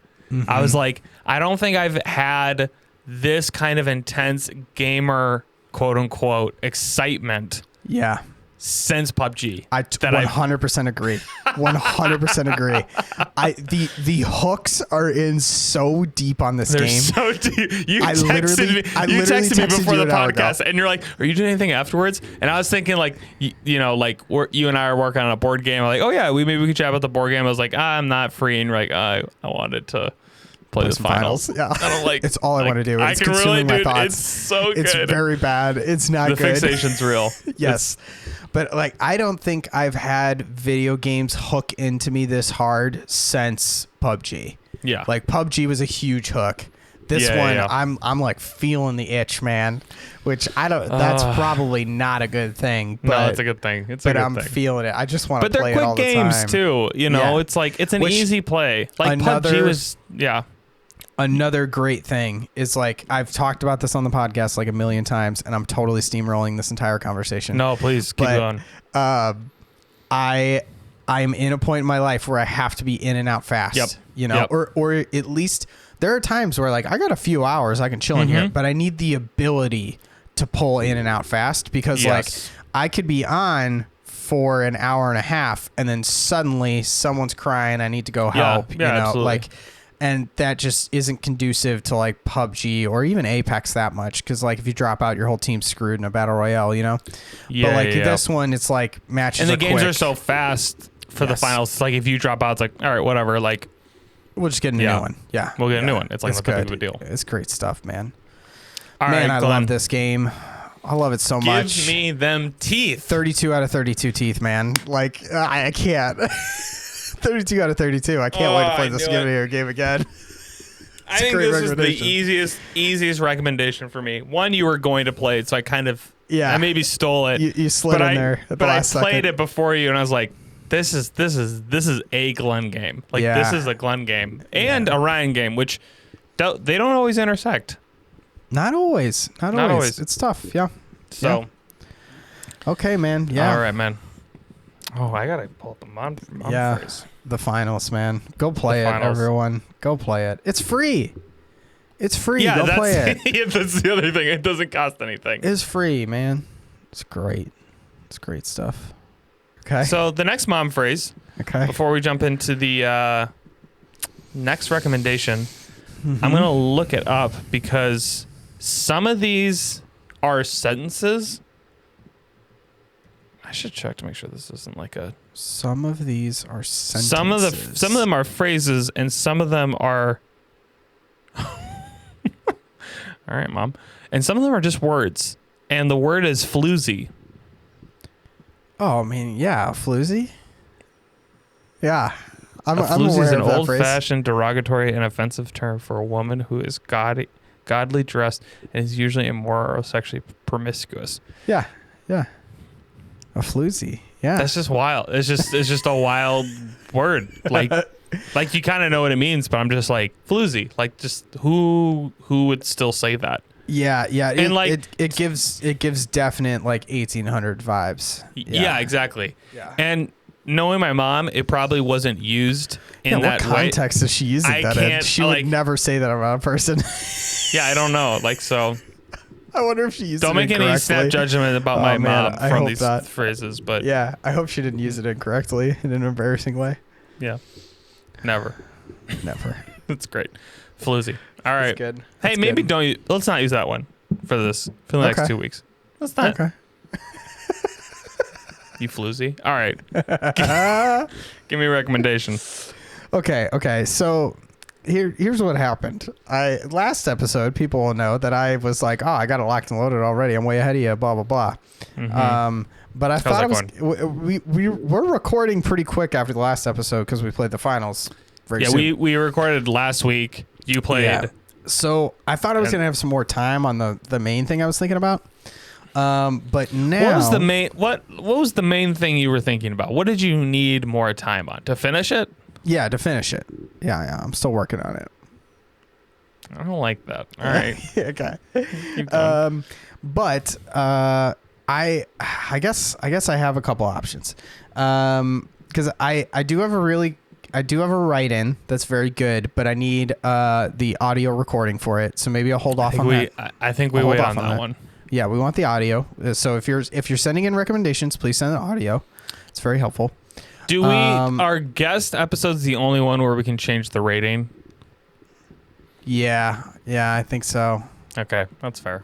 A: I was like, I don't think I've had this kind of intense gamer quote unquote excitement.
B: Yeah.
A: Since PUBG.
B: I 100% agree. 100% agree. The hooks are in so deep on this game.
A: So deep. You texted me before the podcast and you're like, are you doing anything afterwards? And I was thinking like, you know, like you and I are working on a board game. I'm like, oh yeah, maybe we could chat about the board game. I was like, I'm not free. And you're like, I wanted to play the finals.
B: Yeah.
A: I don't like.
B: It's all I want to do. It's consuming my thoughts. It's so good. It's very bad. It's not good.
A: The fixation's real.
B: Yes. But like, I don't think I've had video games hook into me this hard since PUBG.
A: Yeah.
B: Like PUBG was a huge hook. This one, I'm like feeling the itch, man. Which I don't. That's probably not a good thing. But,
A: no, it's a good thing. But I'm
B: feeling it. I just want to play it all the time.
A: But they're quick games too. You know, it's like it's an easy play. Like PUBG was. Yeah.
B: Another great thing is like I've talked about this on the podcast like a million times, and I'm totally steamrolling this entire conversation.
A: No, please keep going.
B: I'm in a point in my life where I have to be in and out fast.
A: Yep.
B: You know, or at least there are times where like I got a few hours I can chill in here, but I need the ability to pull in and out fast because like I could be on for an hour and a half and then suddenly someone's crying. I need to go help. You know,
A: absolutely.
B: like. And that just isn't conducive to like PUBG or even Apex that much. Cause like if you drop out, your whole team's screwed in a battle royale, you know?
A: Yeah.
B: But like this one, it's like matches
A: and the games
B: quick.
A: are so fast for the finals. It's like if you drop out, it's like, all right, whatever. Like
B: we'll just get a new one. Yeah.
A: We'll get a new one. It's like
B: it's
A: not that big of a deal.
B: It's great stuff, man.
A: All right,
B: I love this game. I love it so much.
A: Give me them teeth.
B: 32 out of 32 teeth, man. Like I can't. 32 out of 32. I can't wait to play this game again.
A: I think this is the easiest recommendation for me. One, you were going to play it, so I kind of I maybe stole it.
B: You slid in there at the last second.
A: But I played it before you, and I was like, this is a Glenn game. Like this is a Glenn game and a Ryan game, which they don't always intersect.
B: Not always. Not always. It's tough. Yeah.
A: So.
B: Yeah. Okay, man. Yeah.
A: All right, man. Oh, I gotta pull up the mon phrase.
B: The finals, man. Go play it, everyone. Go play it. It's free. It's free. Go play it.
A: That's the other thing. It doesn't cost anything.
B: It's free, man. It's great. It's great stuff. Okay.
A: So the next mom phrase.
B: Okay.
A: Before we jump into the next recommendation, I'm gonna look it up because some of these are sentences. I should check to make sure this isn't like a.
B: Some of these are sentences.
A: Some of them are phrases, and some of them are. All right, Mom. And some of them are just words, and the word is floozy.
B: Oh, I mean, yeah, floozy. Yeah, I'm
A: floozy
B: aware
A: is an
B: of that
A: old-fashioned, derogatory, and offensive term for a woman who is godly dressed and is usually immoral or sexually promiscuous.
B: Yeah. A floozy. Yeah.
A: That's just wild. It's just a wild word. Like Like you kind of know what it means, but I'm just like floozy. Like just who would still say that?
B: Yeah.
A: And
B: it gives definite like 1800 vibes.
A: Yeah, exactly.
B: Yeah.
A: And knowing my mom, it probably wasn't used in that
B: what context is she using that in? She would never say that about a person.
A: Yeah, I don't know. Like so.
B: I wonder if she used
A: Don't
B: it
A: make any snap judgment about my mom from these phrases, but
B: yeah, I hope she didn't use it incorrectly in an embarrassing way.
A: Yeah, never. That's great, floozy. All right,
B: that's good.
A: Hey,
B: That's
A: maybe
B: good.
A: let's not use that one for the next 2 weeks. Let's not.
B: Okay.
A: You floozy. All right. Give me a recommendation.
B: Okay. So here's what happened. Last episode, people will know that I was like, oh, I got it locked and loaded already. I'm way ahead of you. Blah blah blah.
A: Mm-hmm.
B: But I thought we're recording pretty quick after the last episode because we played the finals.
A: We recorded last week. You played. Yeah.
B: So I thought I was gonna have some more time on the main thing I was thinking about. But now
A: what was the main thing you were thinking about? What did you need more time on to finish it?
B: Yeah, to finish it. Yeah. I'm still working on it.
A: I don't like that. All right.
B: Okay. But I guess I have a couple options. Because I do have a write-in that's very good, but I need the audio recording for it. So maybe I'll hold off on that.
A: I think we wait on that one.
B: Yeah, we want the audio. So if you're sending in recommendations, please send the audio. It's very helpful.
A: Do we? Our guest episode's the only one where we can change the rating.
B: Yeah, I think so.
A: Okay, that's fair.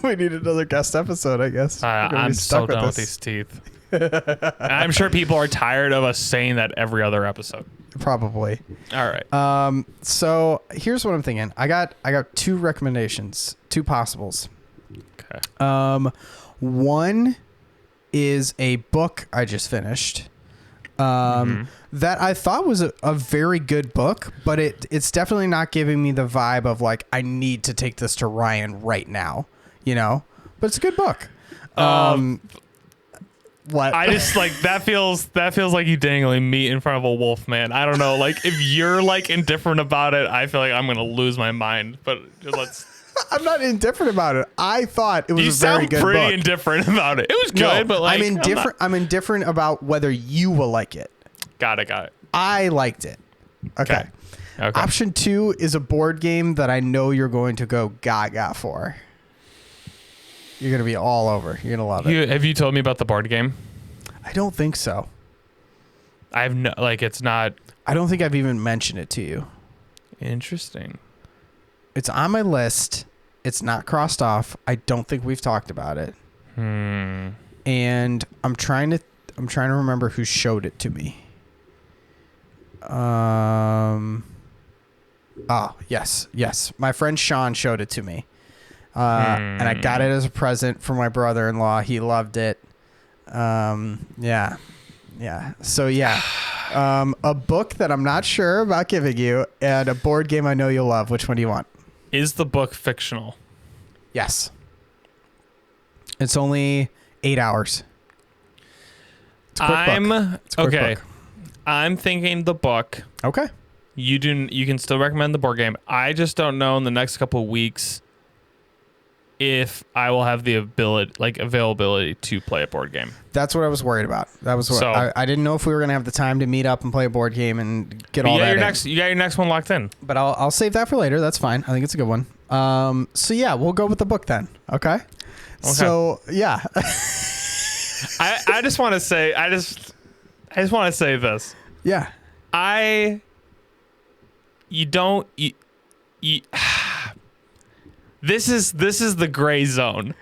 B: We need another guest episode, I guess.
A: I'm so done with these teeth. I'm sure people are tired of us saying that every other episode.
B: Probably.
A: All right.
B: So here's what I'm thinking. I got two recommendations, two possibles.
A: Okay.
B: One is a book I just finished. That I thought was a very good book, but it's definitely not giving me the vibe of like I need to take this to Ryan right now, but it's a good book. What?
A: I just like that feels like you dangling meat in front of a wolf, man. I don't know. Like if you're like indifferent about it, I feel like I'm gonna lose my mind. But let's.
B: I'm not indifferent about it. I thought it was a very good book.
A: You sound pretty indifferent about it. It was good, but like
B: I'm indifferent about whether you will like it.
A: Got it.
B: I liked it. Okay. Option 2 is a board game that I know you're going to go gaga for. You're going to be all over. You're going to love it.
A: Have you told me about the board game?
B: I don't think so.
A: It's not.
B: I don't think I've even mentioned it to you.
A: Interesting.
B: It's on my list. It's not crossed off. I don't think we've talked about it. And I'm trying to remember who showed it to me. Yes. My friend Sean showed it to me. And I got it as a present for my brother-in-law. He loved it. Yeah. So yeah. A book that I'm not sure about giving you and a board game I know you'll love. Which one do you want?
A: Is the book fictional?
B: Yes. It's only 8 hours. It's a quick book. Book.
A: I'm thinking the book.
B: Okay.
A: You can still recommend the board game. I just don't know in the next couple of weeks if I will have the availability to play a board game.
B: That's what I was worried about. That was what I didn't know if we were gonna have the time to meet up and play a board game and get all that.
A: You got your next one locked in.
B: But I'll save that for later. That's fine. I think it's a good one. So yeah, we'll go with the book then. Okay. So yeah.
A: I just want to say this.
B: Yeah.
A: This is the gray zone.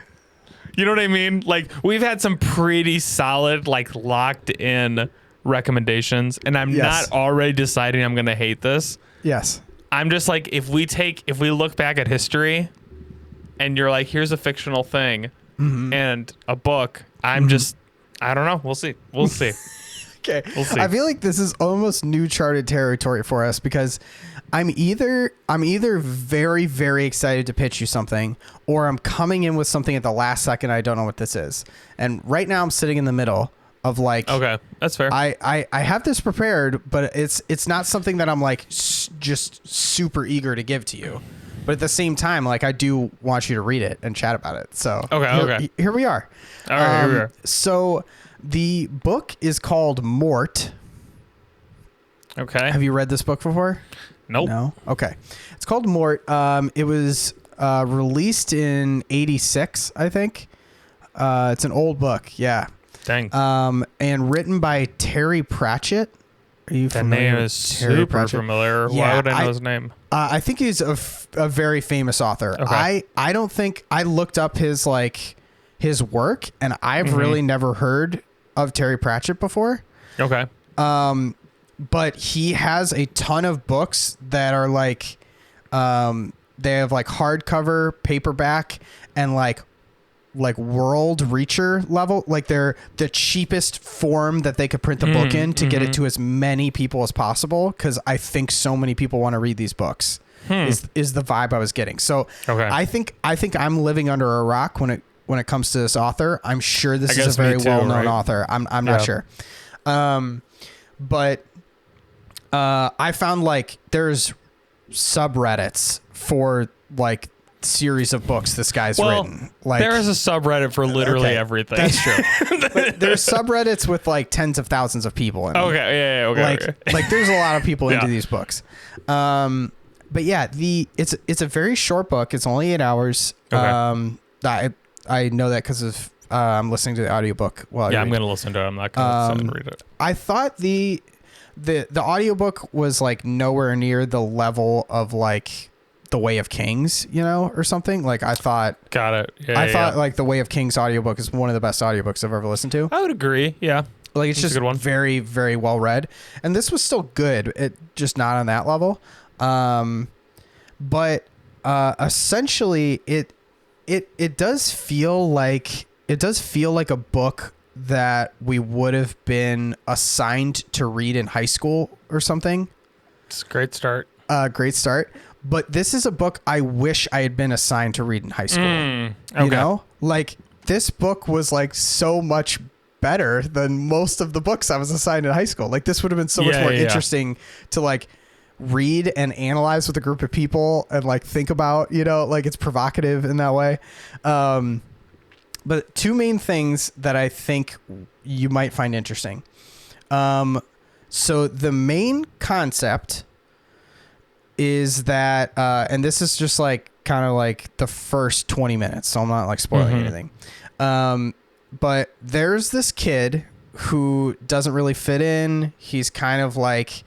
A: You know what I mean? Like we've had some pretty solid, like locked in recommendations, and I'm not already deciding I'm gonna hate this.
B: Yes.
A: I'm just like if we look back at history, and you're like, here's a fictional thing, and a book. I'm just, I don't know. We'll see.
B: Okay.
A: We'll see.
B: I feel like this is almost new charted territory for us because I'm either very, very excited to pitch you something or I'm coming in with something at the last second. I don't know what this is. And right now I'm sitting in the middle of like,
A: Okay, that's fair.
B: I have this prepared, but it's not something that I'm like just super eager to give to you. But at the same time, like I do want you to read it and chat about it. So here we are.
A: All right, here we are.
B: So the book is called Mort.
A: Okay.
B: Have you read this book before?
A: Nope.
B: No. Okay. It's called Mort. It was released in '86, I think. It's an old book. Yeah.
A: Dang.
B: And written by Terry Pratchett. Are you
A: That
B: familiar
A: name
B: with
A: is
B: Terry
A: super
B: Pratchett?
A: familiar.
B: Yeah,
A: Why would I know his name?
B: I think he's a very famous author.
A: Okay.
B: I don't think I looked up his work, and I've really never heard of Terry Pratchett before.
A: Okay.
B: But he has a ton of books that are like, they have like hardcover, paperback, and like world reacher level. Like they're the cheapest form that they could print the book in to get it to as many people as possible. Cause I think so many people want to read these books is the vibe I was getting. So
A: Okay.
B: I think I'm living under a rock when it comes to this author. I'm sure this is
A: guess
B: a very
A: me too,
B: well-known
A: right?
B: author. I'm not sure. But I found like there's subreddits for like series of books this guy's written. Like
A: there is a subreddit for literally
B: Okay,
A: everything.
B: That's true. But there's subreddits with like tens of thousands of people in them.
A: Okay. Yeah. Okay.
B: Like
A: okay.
B: like there's a lot of people into
A: Yeah.
B: these books. But yeah, it's a very short book. It's only 8 hours.
A: Okay.
B: I know that because of I'm listening to the audiobook while
A: Yeah, I'm gonna listen to it. I'm not gonna sit and read it.
B: I thought the audiobook was like nowhere near the level of like The Way of Kings, or something. Like I thought
A: Got it. Yeah.
B: I thought like The Way of Kings audiobook is one of the best audiobooks I've ever listened to.
A: I would agree. Yeah.
B: Like it's
A: That's a
B: just
A: good one.
B: very, very well read. And this was still good. It just not on that level. But essentially it does feel like a book that we would have been assigned to read in high school or something.
A: It's a great start.
B: Great start. But this is a book I wish I had been assigned to read in high school.
A: Okay.
B: Like this book was like so much better than most of the books I was assigned in high school. Like this would have been so much more interesting to like read and analyze with a group of people and like think about, like it's provocative in that way. But two main things that I think you might find interesting. So the main concept is that, and this is just like kind of like the first 20 minutes, so I'm not like spoiling anything. But there's this kid who doesn't really fit in. He's kind of like,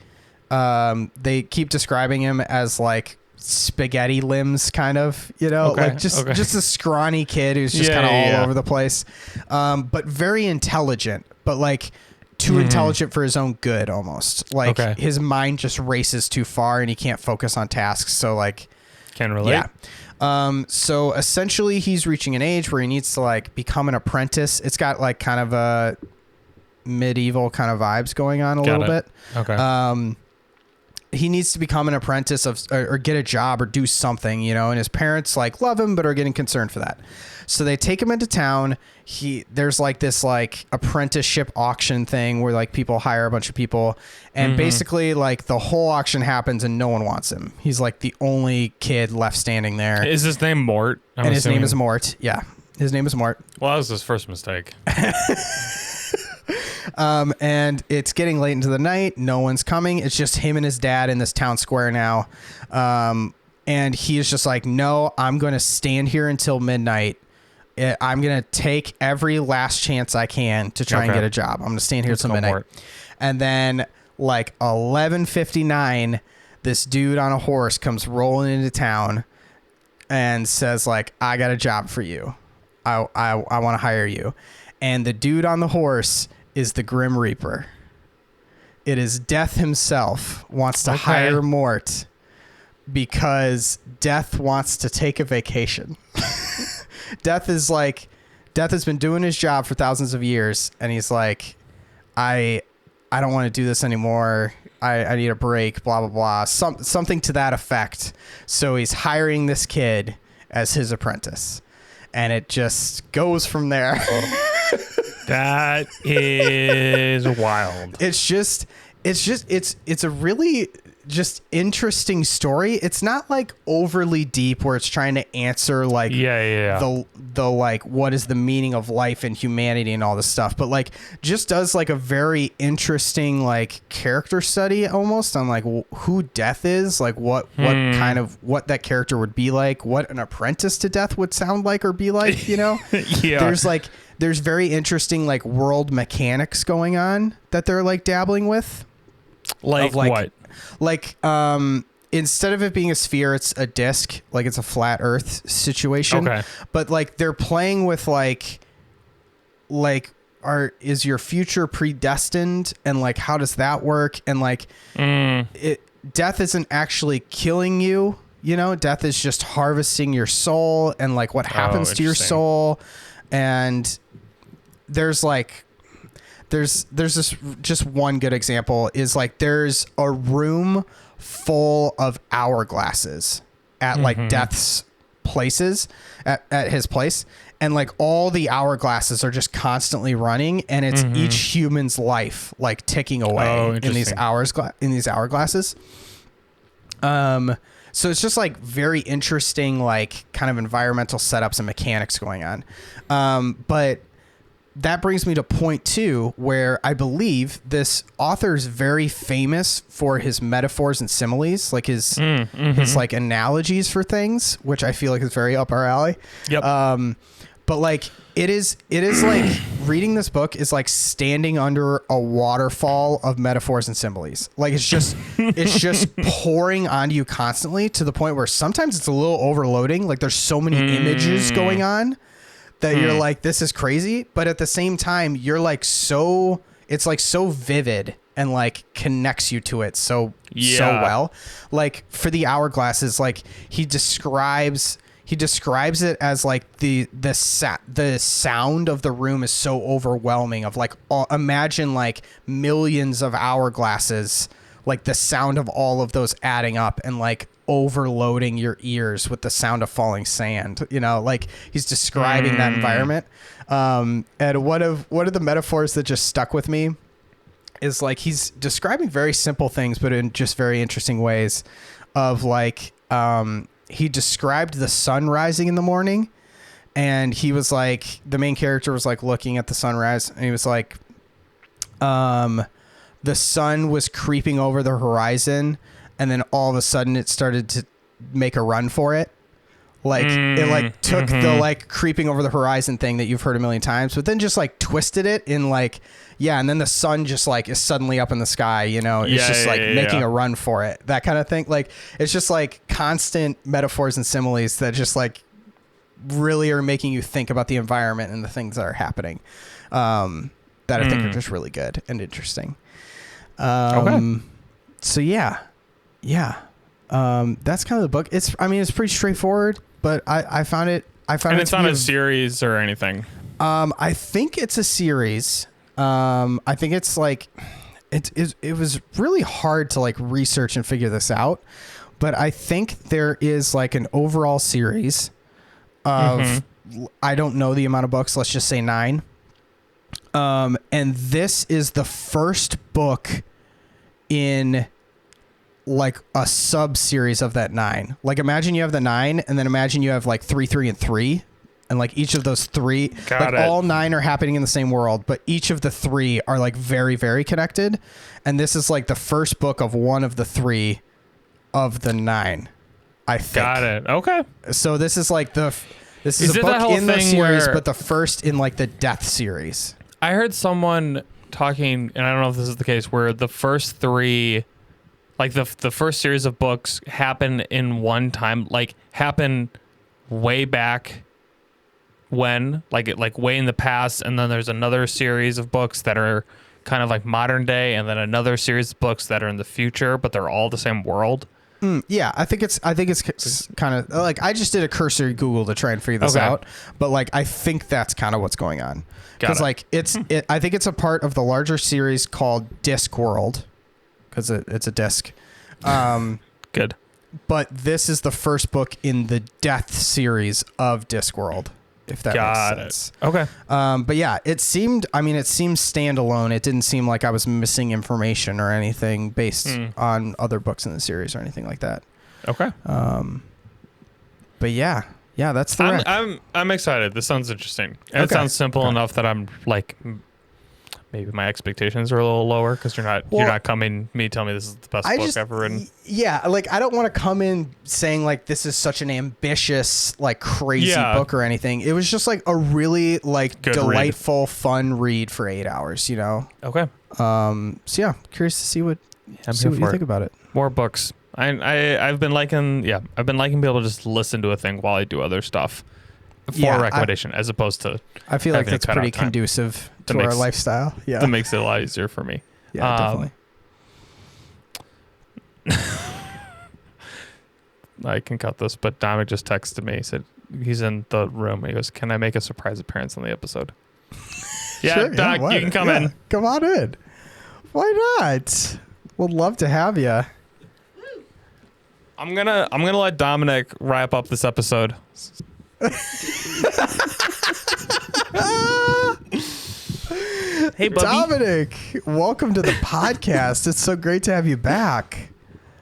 B: they keep describing him as like spaghetti limbs kind of, like just a scrawny kid who's just kind of all over the place. But very intelligent, but like too intelligent for his own good almost. Like his mind just races too far and he can't focus on tasks. So like,
A: Can relate.
B: yeah. So essentially he's reaching an age where he needs to like become an apprentice. It's got like kind of a medieval kind of vibes going on a little bit.
A: Okay.
B: He needs to become an apprentice or get a job or do something, and his parents like love him, but are getting concerned for that. So they take him into town. There's like this like apprenticeship auction thing where like people hire a bunch of people and basically like the whole auction happens and no one wants him. He's like the only kid left standing there.
A: Is his name Mort?
B: And his name is Mort. Yeah. His name is Mort.
A: Well, that was his first mistake.
B: And it's getting late into the night. No one's coming. It's just him and his dad in this town square now. And he's just like, no, I'm going to stand here until midnight. I'm going to take every last chance I can to try and get a job. I'm going to stand here till midnight. And then like 11:59, this dude on a horse comes rolling into town and says like, I got a job for you. I want to hire you. And the dude on the horse is the Grim Reaper. It is Death himself wants to hire Mort because Death wants to take a vacation. Death has been doing his job for thousands of years, and he's like, I don't want to do this anymore. I need a break, blah, blah, blah. Something to that effect. So he's hiring this kid as his apprentice. And it just goes from there.
A: That is wild.
B: It's a really just interesting story. It's not like overly deep where it's trying to answer like the like what is the meaning of life and humanity and all this stuff, but like just does like a very interesting like character study almost on like who Death is, like what kind of what that character would be like, what an apprentice to Death would sound like or be like, you know. There's very interesting like world mechanics going on that they're like dabbling with.
A: Like what?
B: Like, instead of it being a sphere, it's a disc, like it's a flat Earth situation.
A: Okay.
B: But like they're playing with like is your future predestined, and like how does that work? And like Death isn't actually killing you, you know, Death is just harvesting your soul and like what happens to your soul. And there's this just one good example is like there's a room full of hourglasses at like Death's places at his place, and like all the hourglasses are just constantly running, and it's each human's life like ticking away in these hourglasses. So it's just like very interesting like kind of environmental setups and mechanics going on. But that brings me to point 2, where I believe this author is very famous for his metaphors and similes, like his like analogies for things, which I feel like is very up our alley.
A: Yep.
B: But like it is like reading this book is like standing under a waterfall of metaphors and similes. Like it's just pouring onto you constantly, to the point where sometimes it's a little overloading. Like there's so many images going on that you're like, this is crazy. But at the same time, you're like it's like so vivid and like connects you to it so well. Like for the hourglasses, like he describes it as like the sound of the room is so overwhelming, of like imagine like millions of hourglasses, like the sound of all of those adding up and like overloading your ears with the sound of falling sand, you know, like he's describing that environment. And one of the metaphors that just stuck with me is like he's describing very simple things but in just very interesting ways, of like he described the sun rising in the morning, and he was like, the main character was like looking at the sunrise, and he was like, the sun was creeping over the horizon, and then all of a sudden it started to make a run for it. Like it like took the like creeping over the horizon thing that you've heard a million times, but then just like twisted it in like, and then the sun just like is suddenly up in the sky, you know, it's just making a run for it, that kind of thing. Like it's just like constant metaphors and similes that just like really are making you think about the environment and the things that are happening, that I think are just really good and interesting. So yeah. That's kind of the book. It's pretty straightforward, but I found it.
A: And it's not a series or anything.
B: I think it's a series. I think it's like, it was really hard to like research and figure this out, but I think there is like an overall series of, I don't know the amount of books, let's just say 9. And this is the first book in like a sub series of that 9. Like imagine you have the 9, and then imagine you have like 3, 3, and 3. And like each of those 3, all 9 are happening in the same world, but each of the 3 are like very, very connected. And this is like the first book of one of the 3 of the 9, I think.
A: Got it. Okay.
B: So this is like this is a book in the series, but the first in like the Death series.
A: I heard someone talking, and I don't know if this is the case, where the first 3, like the first series of books happen in one time, like happen way back when, like way in the past, and then there's another series of books that are kind of like modern day, and then another series of books that are in the future, but they're all the same world.
B: Yeah, I think it's kind of like, I just did a cursory Google to try and figure this out, but like I think that's kind of what's going on, because like I think it's a part of the larger series called Discworld, because it's a disc.
A: Good.
B: But this is the first book in the Death series of Discworld. if that
A: Got
B: makes sense.
A: it. Okay.
B: But yeah, it seemed standalone. It didn't seem like I was missing information or anything based on other books in the series or anything like that.
A: Okay.
B: But yeah, that's the rec.
A: I'm excited. This sounds interesting. And
B: Okay.
A: it sounds simple enough that I'm like, maybe my expectations are a little lower because you're not coming me telling me this is the best book ever written.
B: Yeah, like I don't want to come in saying like this is such an ambitious, like crazy book or anything. It was just like a really like
A: Good
B: delightful, fun read for 8 hours. You know.
A: Okay.
B: So yeah, curious to see what you think about it.
A: More books. I've been liking being able to just listen to a thing while I do other stuff for recommendation as opposed to.
B: I feel like that's pretty conducive to our lifestyle. Yeah,
A: that makes it a lot easier for me.
B: Yeah, definitely.
A: I can cut this, but Dominic just texted me. He said he's in the room. He goes, "Can I make a surprise appearance on the episode?" Yeah,
B: sure,
A: Doc, you can come in.
B: Come on in. Why not? We'd love to have you.
A: I'm gonna let Dominic wrap up this episode.
C: Hey, Bubby.
B: Dominic, welcome to the podcast. It's so great to have you back.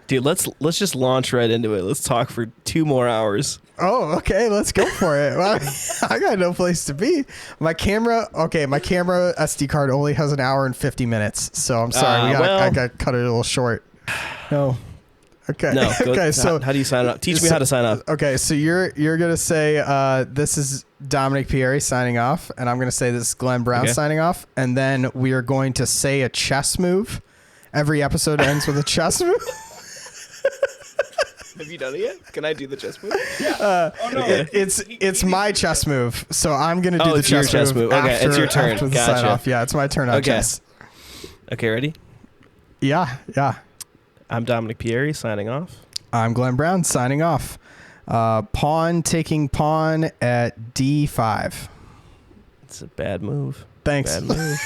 C: Dude, let's just launch right into it. Let's talk for 2 more hours.
B: Oh, okay. Let's go for it. Well, I got no place to be. My camera SD card only has 1 hour and 50 minutes. So I'm sorry. I got to cut it a little short. No. Okay.
C: No.
B: Okay. So
C: how do you sign up? Teach me how to sign up.
B: Okay. So you're gonna say this is Dominic Pieri signing off, and I'm gonna say this is Glenn Brown signing off, and then we are going to say a chess move. Every episode ends with a chess move.
C: Have you done it yet? Can I do the chess move?
B: It's my chess move, so I'm gonna do the chess move.
C: Okay, it's your turn.
B: After the
C: Gotcha.
B: sign off. Yeah, it's my turn on chess.
C: Okay, ready?
B: Yeah.
C: I'm Dominic Pieri signing off.
B: I'm Glenn Brown signing off. Pawn taking pawn at D5.
C: It's a bad move.
B: Thanks.
C: Bad move.